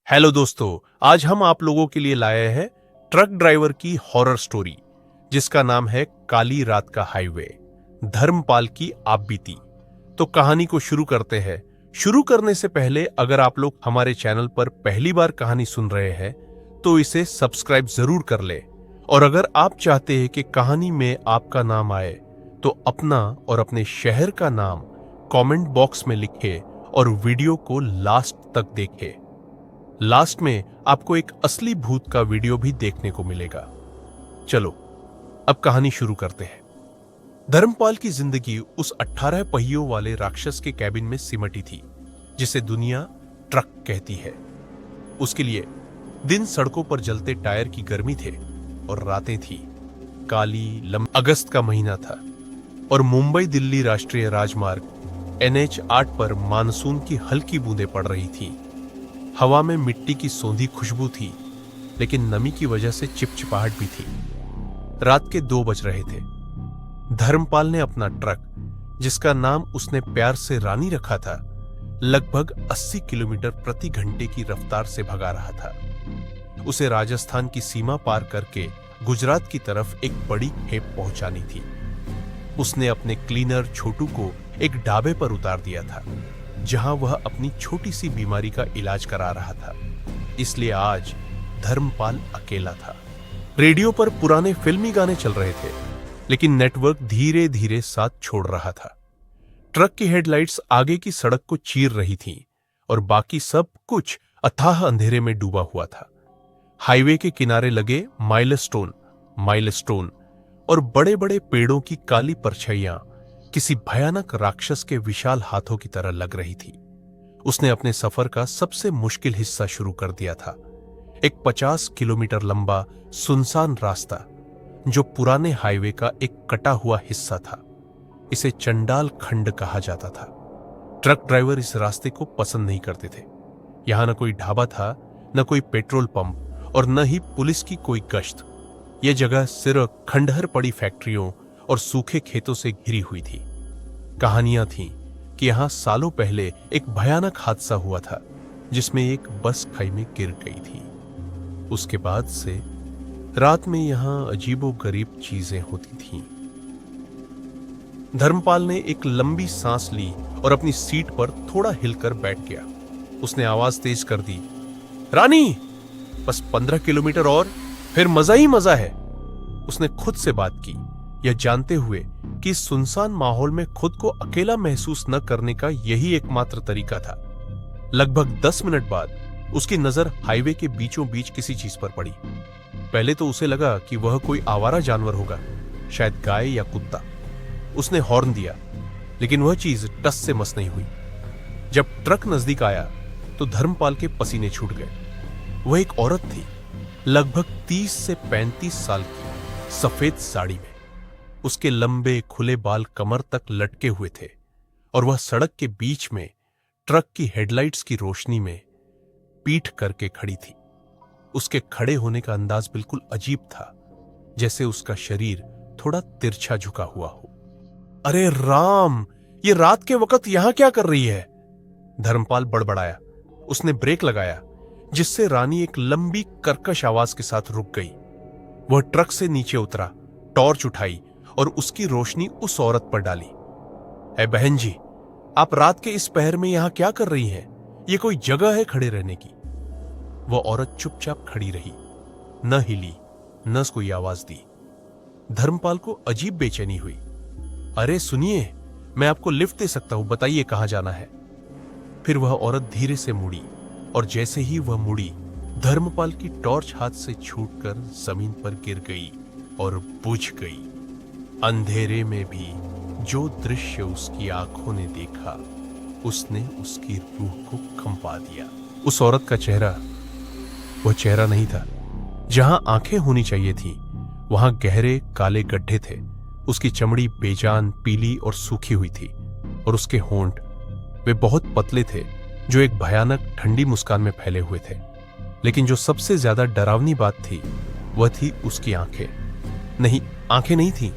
Hello दोस्तों, आज हम आप लोगों के लिए लाए हैं ट्रक ड्राइवर की हॉरर स्टोरी जिसका नाम है काली रात का हाईवे, धर्मपाल की आप बीती। तो कहानी को शुरू करते हैं। शुरू करने से पहले अगर आप लोग हमारे चैनल पर पहली बार कहानी सुन रहे हैं तो इसे सब्सक्राइब जरूर कर ले। और अगर आप चाहते हैं कि कहानी में आपका नाम आए तो अपना और अपने शहर का नाम कमेंट बॉक्स में लिखे और वीडियो को लास्ट तक देखें। लास्ट में आपको एक असली भूत का वीडियो भी देखने को मिलेगा। चलो अब कहानी शुरू करते हैं। धर्मपाल की जिंदगी उस 18 पहियों वाले राक्षस के कैबिन में सिमटी थी जिसे दुनिया ट्रक कहती है। उसके लिए दिन सड़कों पर जलते टायर की गर्मी थे और रातें थी काली अगस्त का महीना था और मुंबई दिल्ली राष्ट्रीय राजमार्ग NH 8 पर मानसून की हल्की बूंदें पड़ रही थी। हवा में मिट्टी की सौंधी खुशबू थी, लेकिन नमी की वजह से चिपचिपाहट भी थी। रात के 2 बज रहे थे। धर्मपाल ने अपना ट्रक, जिसका नाम उसने प्यार से रानी रखा था, लगभग 80 किलोमीटर प्रति घंटे की रफ्तार से भगा रहा था। उसे राजस्थान की सीमा पार करके गुजरात की तरफ एक बड़ी खेप पहुंचानी थी। उसने अपने क्लीनर छोटू को एक ढाबे पर उतार दिया था जहां वह अपनी छोटी सी बीमारी का इलाज करा रहा था। इसलिए आज धर्मपाल अकेला था। रेडियो पर पुराने फिल्मी गाने चल रहे थे, लेकिन नेटवर्क धीरे धीरे साथ छोड़ रहा था। ट्रक की हेडलाइट्स आगे की सड़क को चीर रही थीं और बाकी सब कुछ अथाह अंधेरे में डूबा हुआ था। हाईवे के किनारे लगे माइलस्टोन और बड़े बड़े पेड़ों की काली परछाइयां किसी भयानक राक्षस के विशाल हाथों की तरह लग रही थी। उसने अपने सफर का सबसे मुश्किल हिस्सा शुरू कर दिया था। एक 50 किलोमीटर लंबा सुनसान रास्ता जो पुराने हाईवे का एक कटा हुआ हिस्सा था। इसे चंडाल खंड कहा जाता था। ट्रक ड्राइवर इस रास्ते को पसंद नहीं करते थे। यहां न कोई ढाबा था, न कोई पेट्रोल पंप और न ही पुलिस की कोई गश्त। यह जगह सिर्फ खंडहर पड़ी फैक्ट्रियों और सूखे खेतों से घिरी हुई थी। कहानियां थीं कि यहां सालों पहले एक भयानक हादसा हुआ था जिसमें एक बस खाई में गिर गई थी। उसके बाद से रात में यहां अजीबोगरीब चीजें होती थीं। धर्मपाल ने एक लंबी सांस ली और अपनी सीट पर थोड़ा हिलकर बैठ गया। उसने आवाज तेज कर दी, रानी, बस 15 किलोमीटर और फिर मजा ही मजा है। उसने खुद से बात की, यह जानते हुए कि इस सुनसान माहौल में खुद को अकेला महसूस न करने का यही एकमात्र तरीका था। लगभग 10 मिनट बाद उसकी नजर हाईवे के बीचों बीच किसी चीज पर पड़ी। पहले तो उसे लगा कि वह कोई आवारा जानवर होगा, शायद गाय या कुत्ता। उसने हॉर्न दिया, लेकिन वह चीज टस से मस नहीं हुई। जब ट्रक नजदीक आया तो धर्मपाल के पसीने छूट गए। वह एक औरत थी, लगभग 30 से 35 साल की, सफेद साड़ी में। उसके लंबे खुले बाल कमर तक लटके हुए थे और वह सड़क के बीच में ट्रक की हेडलाइट्स की रोशनी में पीठ करके खड़ी थी। उसके खड़े होने का अंदाज बिल्कुल अजीब था, जैसे उसका शरीर थोड़ा तिरछा झुका हुआ हो। अरे राम, ये रात के वक्त यहां क्या कर रही है? धर्मपाल बड़बड़ाया। उसने ब्रेक लगाया, जिससे रानी एक लंबी कर्कश आवाज के साथ रुक गई। वह ट्रक से नीचे उतरा, टॉर्च उठाई और उसकी रोशनी उस औरत पर डाली। ऐ बहन जी, आप रात के इस पहर में यहां क्या कर रही हैं? ये कोई जगह है खड़े रहने की? वह औरत चुपचाप खड़ी रही, न हिली, न कोई आवाज दी। धर्मपाल को अजीब बेचैनी हुई। अरे सुनिए, मैं आपको लिफ्ट दे सकता हूं, बताइए कहां जाना है। फिर वह औरत धीरे से मुड़ी और जैसे ही वह मुड़ी, धर्मपाल की टॉर्च हाथ से छूटकर जमीन पर गिर गई और बुझ गई। अंधेरे में भी जो दृश्य उसकी आंखों ने देखा, उसने उसकी रूह को कंपा दिया। उस औरत का चेहरा वह चेहरा नहीं था। जहां आंखें होनी चाहिए थी, वहां गहरे काले गड्ढे थे। उसकी चमड़ी बेजान पीली और सूखी हुई थी और उसके होंठ, वे बहुत पतले थे, जो एक भयानक ठंडी मुस्कान में फैले हुए थे। लेकिन जो सबसे ज्यादा डरावनी बात थी, वह थी उसकी आंखें। नहीं, आंखें नहीं थी,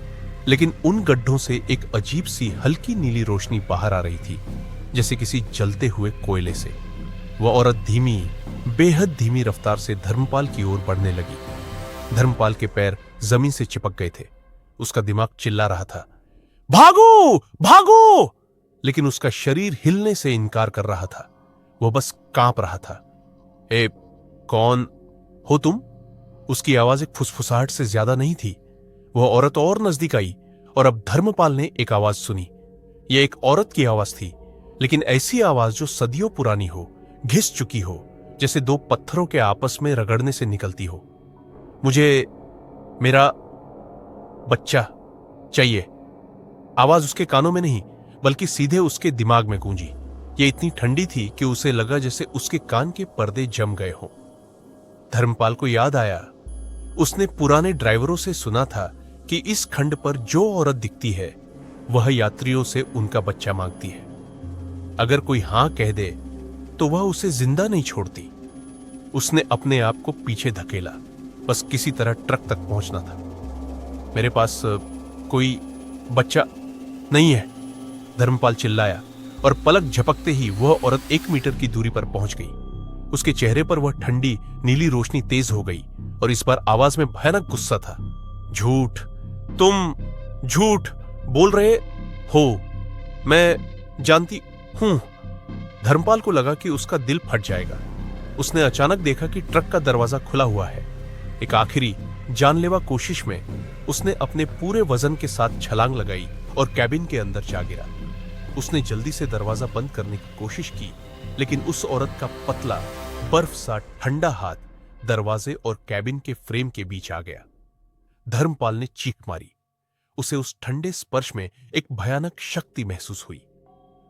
लेकिन उन गड्ढों से एक अजीब सी हल्की नीली रोशनी बाहर आ रही थी, जैसे किसी जलते हुए कोयले से। वह औरत धीमी, बेहद धीमी रफ्तार से धर्मपाल की ओर बढ़ने लगी। धर्मपाल के पैर जमीन से चिपक गए थे। उसका दिमाग चिल्ला रहा था, भागो भागो, लेकिन उसका शरीर हिलने से इनकार कर रहा था। वह बस कांप रहा था। ए, कौन हो तुम? उसकी आवाज एक फुसफुसाहट से ज्यादा नहीं थी। वह औरत और नजदीक आई और अब धर्मपाल ने एक आवाज सुनी। यह एक औरत की आवाज थी, लेकिन ऐसी आवाज जो सदियों पुरानी हो, घिस चुकी हो, जैसे दो पत्थरों के आपस में रगड़ने से निकलती हो। मुझे मेरा बच्चा चाहिए। आवाज उसके कानों में नहीं, बल्कि सीधे उसके दिमाग में गूंजी। यह इतनी ठंडी थी कि उसे लगा जैसे उसके कान के पर्दे जम गए हों। धर्मपाल को याद आया, उसने पुराने ड्राइवरों से सुना था कि इस खंड पर जो औरत दिखती है वह यात्रियों से उनका बच्चा मांगती है। अगर कोई हां कह दे तो वह उसे जिंदा नहीं छोड़ती। उसने अपने आप को पीछे धकेला, बस किसी तरह ट्रक तक पहुंचना था। मेरे पास कोई बच्चा नहीं है, धर्मपाल चिल्लाया और पलक झपकते ही वह औरत 1 मीटर की दूरी पर पहुंच गई। उसके चेहरे पर वह ठंडी नीली रोशनी तेज हो गई और इस बार आवाज में भयानक गुस्सा था। झूठ, तुम झूठ बोल रहे हो, मैं जानती हूं। धर्मपाल को लगा कि उसका दिल फट जाएगा। उसने अचानक देखा कि ट्रक का दरवाजा खुला हुआ है। एक आखिरी जानलेवा कोशिश में उसने अपने पूरे वजन के साथ छलांग लगाई और कैबिन के अंदर जा गिरा। उसने जल्दी से दरवाजा बंद करने की कोशिश की, लेकिन उस औरत का पतला बर्फ सा ठंडा हाथ दरवाजे और कैबिन के फ्रेम के बीच आ गया। धर्मपाल ने चीख मारी। उसे उस ठंडे स्पर्श में एक भयानक शक्ति महसूस हुई।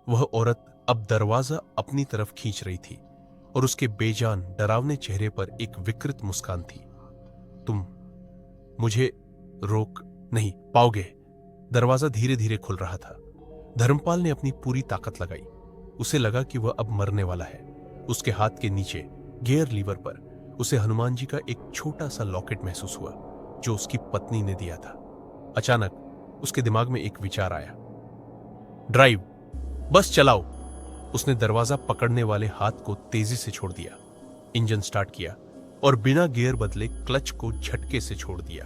वह औरत अब दरवाजा अपनी तरफ खींच रही थी और उसके बेजान डरावने चेहरे पर एक विकृत मुस्कान थी। तुम मुझे रोक नहीं पाओगे। दरवाजा धीरे धीरे खुल रहा था। धर्मपाल ने अपनी पूरी ताकत लगाई। उसे लगा कि वह अब मरने वाला है। उसके हाथ के नीचे गियर लीवर पर उसे हनुमान जी का एक छोटा सा लॉकेट महसूस हुआ जो उसकी पत्नी ने दिया था। अचानक उसके दिमाग में एक विचार आया, ड्राइव, बस चलाओ। उसने दरवाजा पकड़ने वाले हाथ को तेजी से छोड़ दिया, इंजन स्टार्ट किया और बिना गियर बदले क्लच को झटके से छोड़ दिया।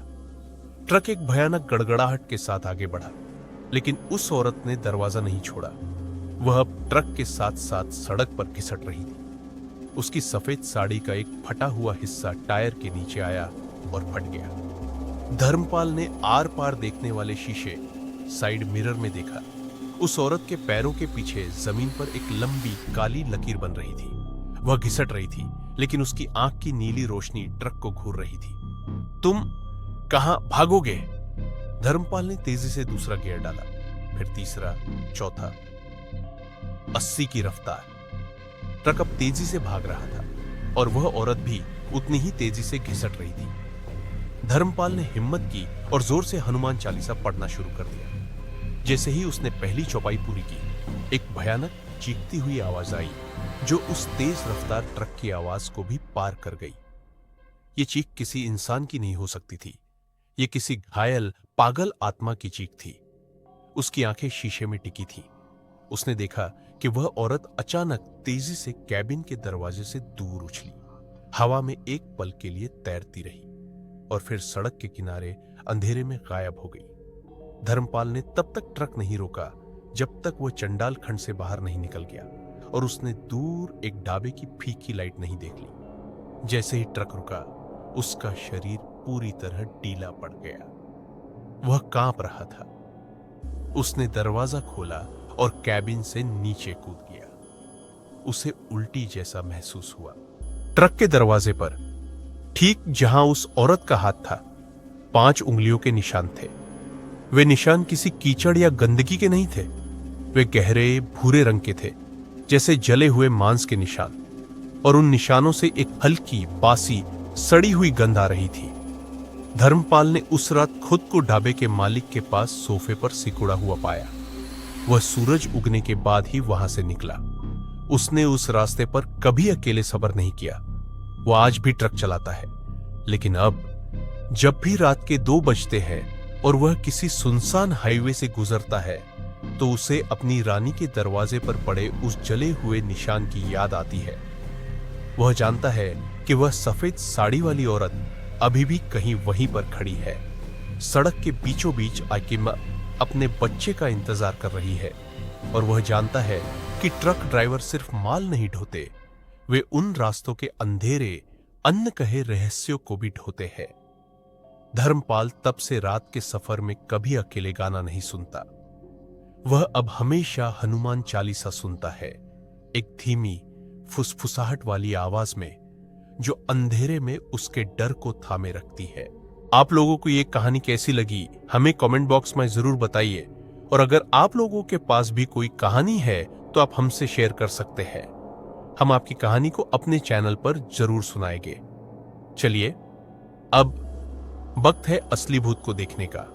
ट्रक एक भयानक गड़गड़ाहट के साथ आगे बढ़ा, लेकिन उस औरत ने दरवाजा नहीं छोड़ा। वह अब ट्रक के साथ साथ सड़क पर घिसट रही थी। उसकी सफेद साड़ी का एक फटा हुआ हिस्सा टायर के नीचे आया और फट गया। धर्मपाल ने आर पार देखने वाले शीशे साइड मिरर में देखा। उस औरत के पैरों के पीछे जमीन पर एक लंबी काली लकीर बन रही थी। वह घिसट रही थी, लेकिन उसकी आंख की नीली रोशनी ट्रक को घूर रही थी। तुम कहां भागोगे? धर्मपाल ने तेजी से दूसरा गियर डाला, फिर तीसरा, चौथा। 80 की रफ्तार। ट्रक अब तेजी से भाग रहा था और वह औरत भी उतनी ही तेजी से घिसट रही थी। धर्मपाल ने हिम्मत की और जोर से हनुमान चालीसा पढ़ना शुरू कर दिया। जैसे ही उसने पहली चौपाई पूरी की, एक भयानक चीखती हुई आवाज आई जो उस तेज रफ्तार ट्रक की आवाज को भी पार कर गई। ये चीख किसी इंसान की नहीं हो सकती थी। ये किसी घायल पागल आत्मा की चीख थी। उसकी आंखें शीशे में टिकी थी। उसने देखा कि वह औरत अचानक तेजी से कैबिन के दरवाजे से दूर उछली, हवा में एक पल के लिए तैरती रही और फिर सड़क के किनारे अंधेरे में गायब हो गई। धर्मपाल ने तब तक ट्रक नहीं रोका जब तक वह चंडाल खंड से बाहर नहीं निकल गया और उसने दूर एक ढाबे की फीकी लाइट नहीं देख ली। जैसे ही ट्रक रुका, उसका शरीर पूरी तरह ढीला पड़ गया। वह कांप रहा था। उसने दरवाजा खोला और कैबिन से नीचे कूद गया। उसे उल्टी जैसा महसूस हुआ। ट्रक के दरवाजे पर, ठीक जहां उस औरत का हाथ था, 5 उंगलियों के निशान थे। वे निशान किसी कीचड़ या गंदगी के नहीं थे। वे गहरे भूरे रंग के थे, जैसे जले हुए मांस के निशान, और उन निशानों से एक हल्की बासी सड़ी हुई गंध आ रही थी। धर्मपाल ने उस रात खुद को ढाबे के मालिक के पास सोफे पर सिकुड़ा हुआ पाया। वह सूरज उगने के बाद ही वहां से निकला। उसने उस रास्ते पर कभी अकेले सफर नहीं किया। वह आज भी ट्रक चलाता है, लेकिन अब जब भी रात के 2 बजते हैं और वह किसी सुनसान हाईवे से गुजरता है, तो उसे अपनी रानी के दरवाजे पर पड़े उस जले हुए निशान की याद आती है। वह जानता है कि वह सफेद साड़ी वाली औरत अभी भी कहीं वहीं पर खड़ी है। सड़क के बीचों बीच आकिमा अपने बच्चे का इंतजार कर रही है और वह जानता है कि ट्रक ड्राइवर सिर्फ माल नहीं ढोते, वे उन रास्तों के अंधेरे अन्न कहे रहस्यों को भी ढोते हैं। धर्मपाल तब से रात के सफर में कभी अकेले गाना नहीं सुनता। वह अब हमेशा हनुमान चालीसा सुनता है, एक धीमी फुसफुसाहट वाली आवाज में जो अंधेरे में उसके डर को थामे रखती है। आप लोगों को यह कहानी कैसी लगी हमें कमेंट बॉक्स में जरूर बताइए, और अगर आप लोगों के पास भी कोई कहानी है तो आप हमसे शेयर कर सकते हैं। हम आपकी कहानी को अपने चैनल पर जरूर सुनाएंगे। चलिए अब वक्त है असली भूत को देखने का।